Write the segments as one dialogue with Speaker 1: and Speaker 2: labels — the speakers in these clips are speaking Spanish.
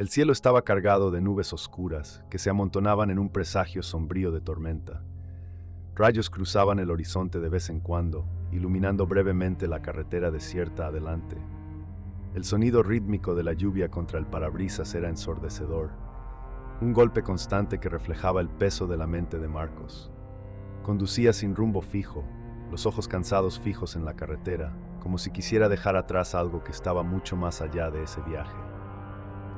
Speaker 1: El cielo estaba cargado de nubes oscuras que se amontonaban en un presagio sombrío de tormenta. Rayos cruzaban el horizonte de vez en cuando, iluminando brevemente la carretera desierta adelante. El sonido rítmico de la lluvia contra el parabrisas era ensordecedor, un golpe constante que reflejaba el peso de la mente de Marcos. Conducía sin rumbo fijo, los ojos cansados fijos en la carretera, como si quisiera dejar atrás algo que estaba mucho más allá de ese viaje.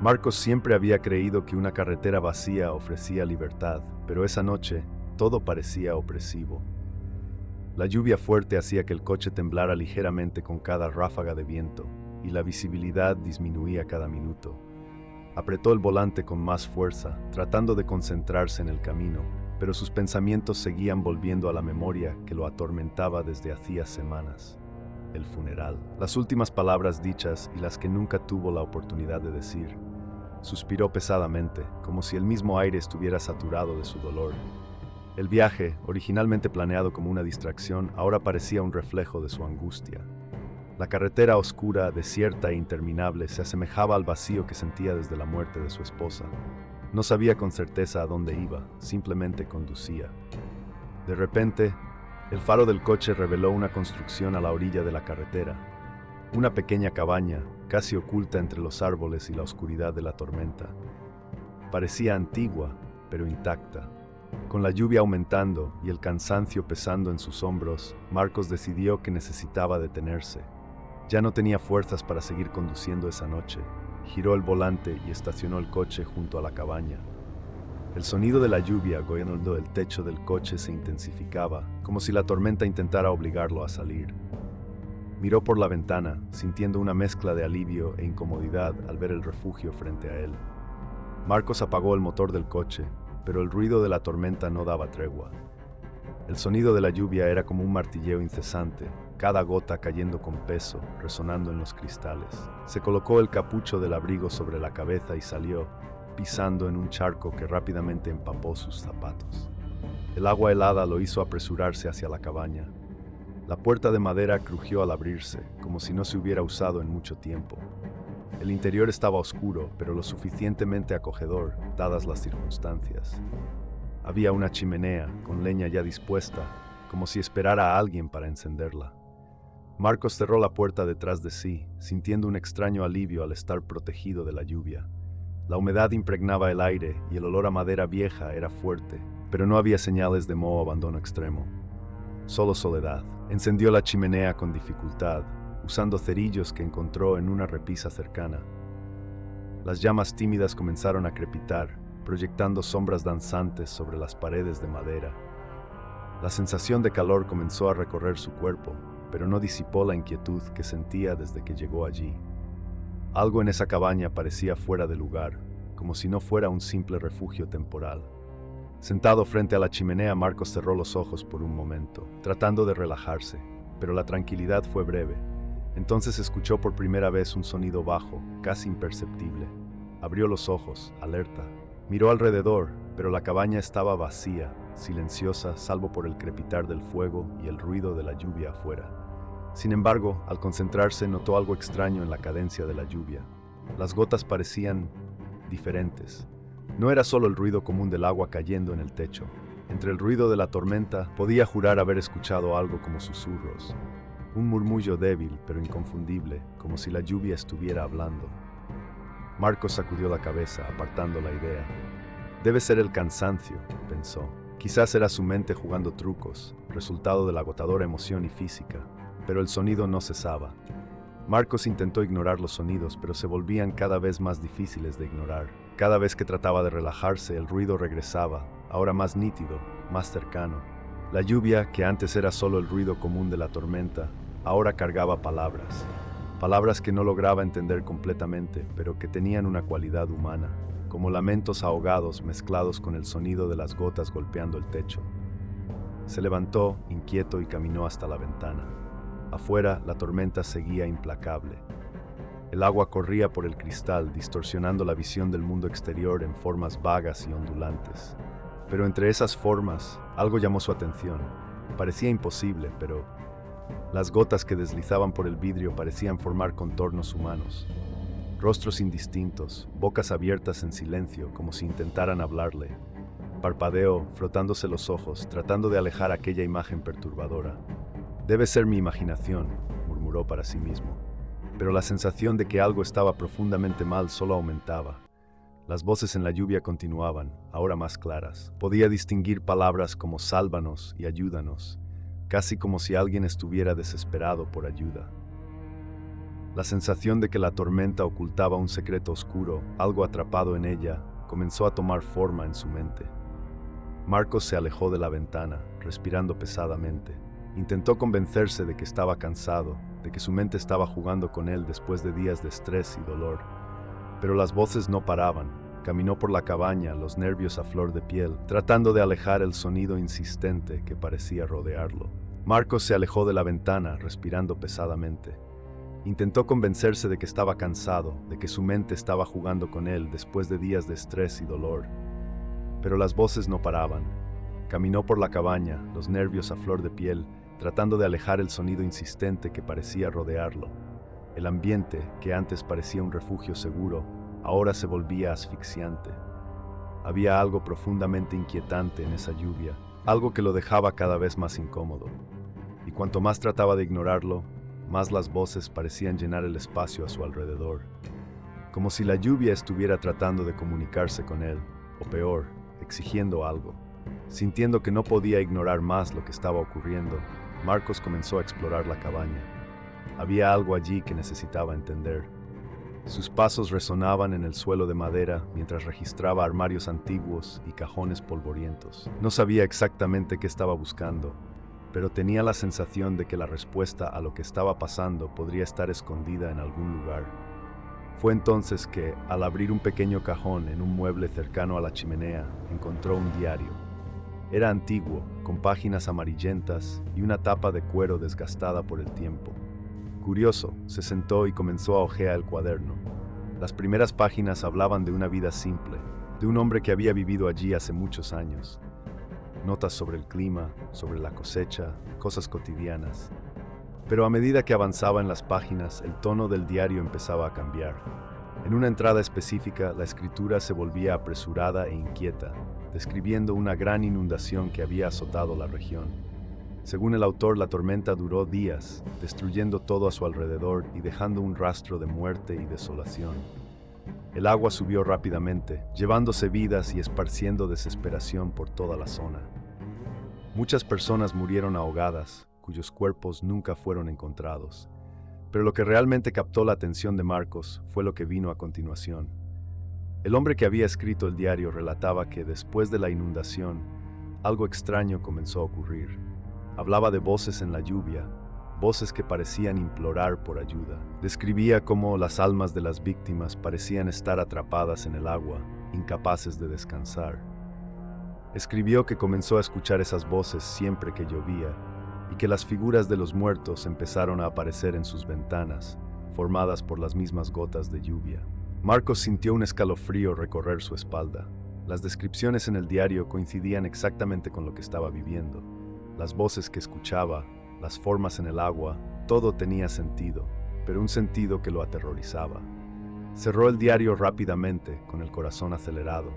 Speaker 1: Marcos siempre había creído que una carretera vacía ofrecía libertad, pero esa noche todo parecía opresivo. La lluvia fuerte hacía que el coche temblara ligeramente con cada ráfaga de viento, y la visibilidad disminuía cada minuto. Apretó el volante con más fuerza, tratando de concentrarse en el camino, pero sus pensamientos seguían volviendo a la memoria que lo atormentaba desde hacía semanas. El funeral. Las últimas palabras dichas y las que nunca tuvo la oportunidad de decir. Suspiró pesadamente, como si el mismo aire estuviera saturado de su dolor. El viaje, originalmente planeado como una distracción, ahora parecía un reflejo de su angustia. La carretera oscura, desierta e interminable se asemejaba al vacío que sentía desde la muerte de su esposa. No sabía con certeza a dónde iba, simplemente conducía. De repente, el faro del coche reveló una construcción a la orilla de la carretera. Una pequeña cabaña, casi oculta entre los árboles y la oscuridad de la tormenta. Parecía antigua, pero intacta. Con la lluvia aumentando y el cansancio pesando en sus hombros, Marcos decidió que necesitaba detenerse. Ya no tenía fuerzas para seguir conduciendo esa noche. Giró el volante y estacionó el coche junto a la cabaña. El sonido de la lluvia golpeando el techo del coche se intensificaba, como si la tormenta intentara obligarlo a salir. Miró por la ventana, sintiendo una mezcla de alivio e incomodidad al ver el refugio frente a él. Marcos apagó el motor del coche, pero el ruido de la tormenta no daba tregua. El sonido de la lluvia era como un martilleo incesante, cada gota cayendo con peso, resonando en los cristales. Se colocó el capucho del abrigo sobre la cabeza y salió, pisando en un charco que rápidamente empapó sus zapatos. El agua helada lo hizo apresurarse hacia la cabaña. La puerta de madera crujió al abrirse, como si no se hubiera usado en mucho tiempo. El interior estaba oscuro, pero lo suficientemente acogedor, dadas las circunstancias. Había una chimenea, con leña ya dispuesta, como si esperara a alguien para encenderla. Marcos cerró la puerta detrás de sí, sintiendo un extraño alivio al estar protegido de la lluvia. La humedad impregnaba el aire y el olor a madera vieja era fuerte, pero no había señales de moho o abandono extremo. Solo soledad. Encendió la chimenea con dificultad, usando cerillos que encontró en una repisa cercana. Las llamas tímidas comenzaron a crepitar, proyectando sombras danzantes sobre las paredes de madera. La sensación de calor comenzó a recorrer su cuerpo, pero no disipó la inquietud que sentía desde que llegó allí. Algo en esa cabaña parecía fuera de lugar, como si no fuera un simple refugio temporal. Sentado frente a la chimenea, Marcos cerró los ojos por un momento, tratando de relajarse, pero la tranquilidad fue breve. Entonces escuchó por primera vez un sonido bajo, casi imperceptible. Abrió los ojos, alerta. Miró alrededor, pero la cabaña estaba vacía, silenciosa, salvo por el crepitar del fuego y el ruido de la lluvia afuera. Sin embargo, al concentrarse, notó algo extraño en la cadencia de la lluvia. Las gotas parecían diferentes. No era solo el ruido común del agua cayendo en el techo. Entre el ruido de la tormenta, podía jurar haber escuchado algo como susurros. Un murmullo débil, pero inconfundible, como si la lluvia estuviera hablando. Marcos sacudió la cabeza, apartando la idea. Debe ser el cansancio, pensó. Quizás era su mente jugando trucos, resultado de la agotadora emoción y física. Pero el sonido no cesaba. Marcos intentó ignorar los sonidos, pero se volvían cada vez más difíciles de ignorar. Cada vez que trataba de relajarse, el ruido regresaba, ahora más nítido, más cercano. La lluvia, que antes era solo el ruido común de la tormenta, ahora cargaba palabras. Palabras que no lograba entender completamente, pero que tenían una cualidad humana, como lamentos ahogados mezclados con el sonido de las gotas golpeando el techo. Se levantó, inquieto, y caminó hasta la ventana. Afuera, la tormenta seguía implacable. El agua corría por el cristal, distorsionando la visión del mundo exterior en formas vagas y ondulantes. Pero entre esas formas, algo llamó su atención. Parecía imposible, pero las gotas que deslizaban por el vidrio parecían formar contornos humanos. Rostros indistintos, bocas abiertas en silencio, como si intentaran hablarle. Parpadeó, frotándose los ojos, tratando de alejar aquella imagen perturbadora. Debe ser mi imaginación, murmuró para sí mismo. Pero la sensación de que algo estaba profundamente mal solo aumentaba. Las voces en la lluvia continuaban, ahora más claras. Podía distinguir palabras como sálvanos y ayúdanos, casi como si alguien estuviera desesperado por ayuda. La sensación de que la tormenta ocultaba un secreto oscuro, algo atrapado en ella, comenzó a tomar forma en su mente. Marcos se alejó de la ventana, respirando pesadamente. Intentó convencerse de que estaba cansado, de que su mente estaba jugando con él después de días de estrés y dolor. Pero las voces no paraban. Caminó por la cabaña, los nervios a flor de piel, tratando de alejar el sonido insistente que parecía rodearlo. Marcos se alejó de la ventana, respirando pesadamente. Intentó convencerse de que estaba cansado, de que su mente estaba jugando con él después de días de estrés y dolor. Pero las voces no paraban. Caminó por la cabaña, los nervios a flor de piel, tratando de alejar el sonido insistente que parecía rodearlo. El ambiente, que antes parecía un refugio seguro, ahora se volvía asfixiante. Había algo profundamente inquietante en esa lluvia, algo que lo dejaba cada vez más incómodo. Y cuanto más trataba de ignorarlo, más las voces parecían llenar el espacio a su alrededor. Como si la lluvia estuviera tratando de comunicarse con él, o peor, exigiendo algo. Sintiendo que no podía ignorar más lo que estaba ocurriendo, Marcos comenzó a explorar la cabaña. Había algo allí que necesitaba entender. Sus pasos resonaban en el suelo de madera mientras registraba armarios antiguos y cajones polvorientos. No sabía exactamente qué estaba buscando, pero tenía la sensación de que la respuesta a lo que estaba pasando podría estar escondida en algún lugar. Fue entonces que, al abrir un pequeño cajón en un mueble cercano a la chimenea, encontró un diario. Era antiguo, con páginas amarillentas y una tapa de cuero desgastada por el tiempo. Curioso, se sentó y comenzó a hojear el cuaderno. Las primeras páginas hablaban de una vida simple, de un hombre que había vivido allí hace muchos años. Notas sobre el clima, sobre la cosecha, cosas cotidianas. Pero a medida que avanzaba en las páginas, el tono del diario empezaba a cambiar. En una entrada específica, la escritura se volvía apresurada e inquieta, describiendo una gran inundación que había azotado la región. Según el autor, la tormenta duró días, destruyendo todo a su alrededor y dejando un rastro de muerte y desolación. El agua subió rápidamente, llevándose vidas y esparciendo desesperación por toda la zona. Muchas personas murieron ahogadas, cuyos cuerpos nunca fueron encontrados. Pero lo que realmente captó la atención de Marcos fue lo que vino a continuación. El hombre que había escrito el diario relataba que después de la inundación, algo extraño comenzó a ocurrir. Hablaba de voces en la lluvia, voces que parecían implorar por ayuda. Describía cómo las almas de las víctimas parecían estar atrapadas en el agua, incapaces de descansar. Escribió que comenzó a escuchar esas voces siempre que llovía y que las figuras de los muertos empezaron a aparecer en sus ventanas, formadas por las mismas gotas de lluvia. Marcos sintió un escalofrío recorrer su espalda. Las descripciones en el diario coincidían exactamente con lo que estaba viviendo. Las voces que escuchaba, las formas en el agua, todo tenía sentido, pero un sentido que lo aterrorizaba. Cerró el diario rápidamente, con el corazón acelerado.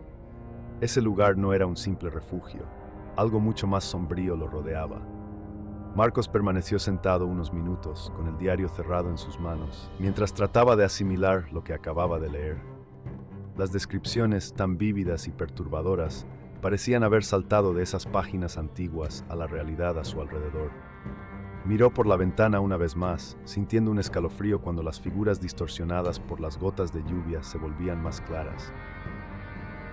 Speaker 1: Ese lugar no era un simple refugio, algo mucho más sombrío lo rodeaba. Marcos permaneció sentado unos minutos, con el diario cerrado en sus manos, mientras trataba de asimilar lo que acababa de leer. Las descripciones, tan vívidas y perturbadoras, parecían haber saltado de esas páginas antiguas a la realidad a su alrededor. Miró por la ventana una vez más, sintiendo un escalofrío cuando las figuras distorsionadas por las gotas de lluvia se volvían más claras.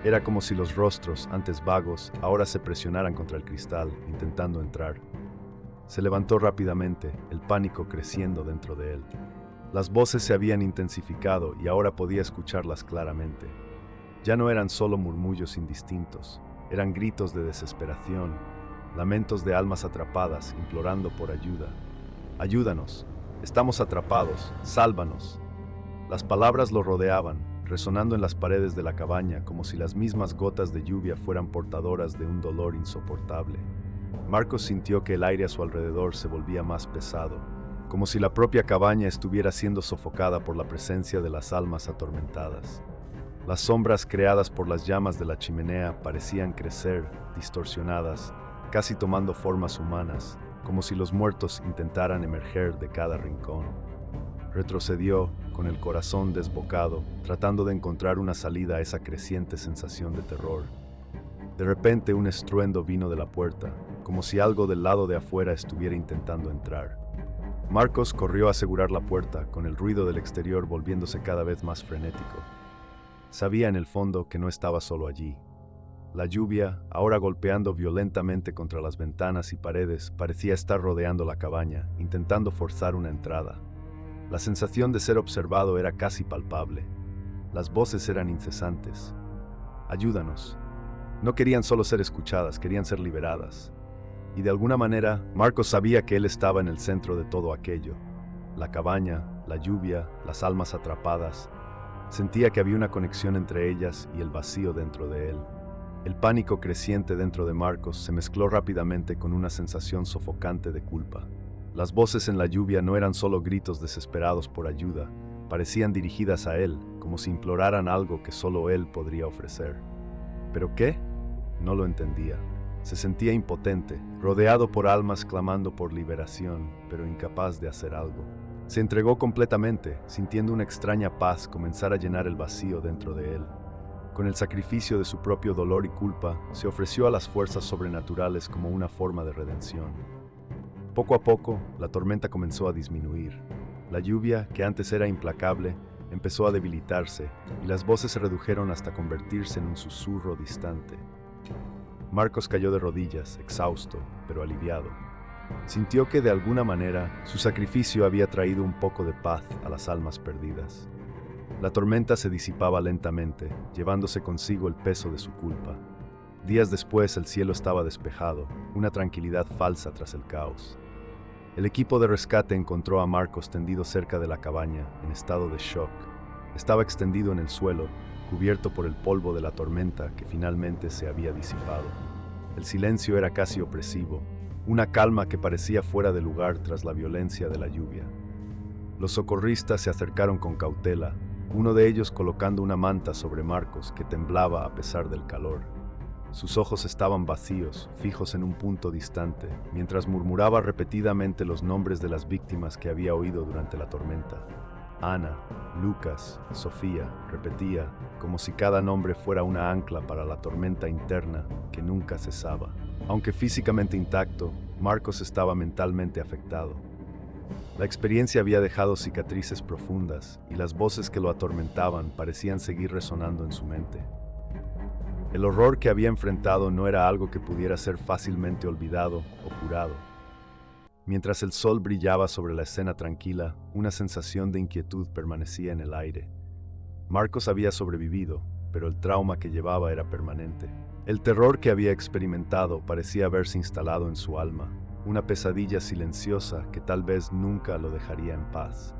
Speaker 1: Era como si los rostros, antes vagos, ahora se presionaran contra el cristal, intentando entrar. Se levantó rápidamente, el pánico creciendo dentro de él. Las voces se habían intensificado y ahora podía escucharlas claramente. Ya no eran solo murmullos indistintos, eran gritos de desesperación, lamentos de almas atrapadas implorando por ayuda. «Ayúdanos, estamos atrapados, sálvanos». Las palabras lo rodeaban, resonando en las paredes de la cabaña como si las mismas gotas de lluvia fueran portadoras de un dolor insoportable. Marcos sintió que el aire a su alrededor se volvía más pesado, como si la propia cabaña estuviera siendo sofocada por la presencia de las almas atormentadas. Las sombras creadas por las llamas de la chimenea parecían crecer, distorsionadas, casi tomando formas humanas, como si los muertos intentaran emerger de cada rincón. Retrocedió, con el corazón desbocado, tratando de encontrar una salida a esa creciente sensación de terror. De repente un estruendo vino de la puerta, como si algo del lado de afuera estuviera intentando entrar. Marcos corrió a asegurar la puerta, con el ruido del exterior volviéndose cada vez más frenético. Sabía en el fondo que no estaba solo allí. La lluvia, ahora golpeando violentamente contra las ventanas y paredes, parecía estar rodeando la cabaña, intentando forzar una entrada. La sensación de ser observado era casi palpable. Las voces eran incesantes. «Ayúdanos». No querían solo ser escuchadas, querían ser liberadas. Y de alguna manera, Marcos sabía que él estaba en el centro de todo aquello. La cabaña, la lluvia, las almas atrapadas. Sentía que había una conexión entre ellas y el vacío dentro de él. El pánico creciente dentro de Marcos se mezcló rápidamente con una sensación sofocante de culpa. Las voces en la lluvia no eran solo gritos desesperados por ayuda, parecían dirigidas a él, como si imploraran algo que solo él podría ofrecer. ¿Pero qué? No lo entendía. Se sentía impotente, rodeado por almas clamando por liberación, pero incapaz de hacer algo. Se entregó completamente, sintiendo una extraña paz comenzar a llenar el vacío dentro de él. Con el sacrificio de su propio dolor y culpa, se ofreció a las fuerzas sobrenaturales como una forma de redención. Poco a poco, la tormenta comenzó a disminuir. La lluvia, que antes era implacable, empezó a debilitarse, y las voces se redujeron hasta convertirse en un susurro distante. Marcos cayó de rodillas, exhausto, pero aliviado. Sintió que de alguna manera su sacrificio había traído un poco de paz a las almas perdidas. La tormenta se disipaba lentamente, llevándose consigo el peso de su culpa. Días después el cielo estaba despejado, una tranquilidad falsa tras el caos. El equipo de rescate encontró a Marcos tendido cerca de la cabaña, en estado de shock. Estaba extendido en el suelo, cubierto por el polvo de la tormenta que finalmente se había disipado. El silencio era casi opresivo, una calma que parecía fuera de lugar tras la violencia de la lluvia. Los socorristas se acercaron con cautela, uno de ellos colocando una manta sobre Marcos que temblaba a pesar del calor. Sus ojos estaban vacíos, fijos en un punto distante, mientras murmuraba repetidamente los nombres de las víctimas que había oído durante la tormenta. Ana, Lucas, Sofía, repetía, como si cada nombre fuera una ancla para la tormenta interna que nunca cesaba. Aunque físicamente intacto, Marcos estaba mentalmente afectado. La experiencia había dejado cicatrices profundas y las voces que lo atormentaban parecían seguir resonando en su mente. El horror que había enfrentado no era algo que pudiera ser fácilmente olvidado o curado. Mientras el sol brillaba sobre la escena tranquila, una sensación de inquietud permanecía en el aire. Marcos había sobrevivido, pero el trauma que llevaba era permanente. El terror que había experimentado parecía haberse instalado en su alma, una pesadilla silenciosa que tal vez nunca lo dejaría en paz.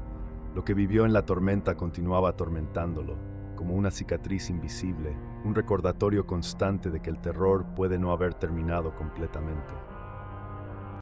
Speaker 1: Lo que vivió en la tormenta continuaba atormentándolo, como una cicatriz invisible, un recordatorio constante de que el terror puede no haber terminado completamente.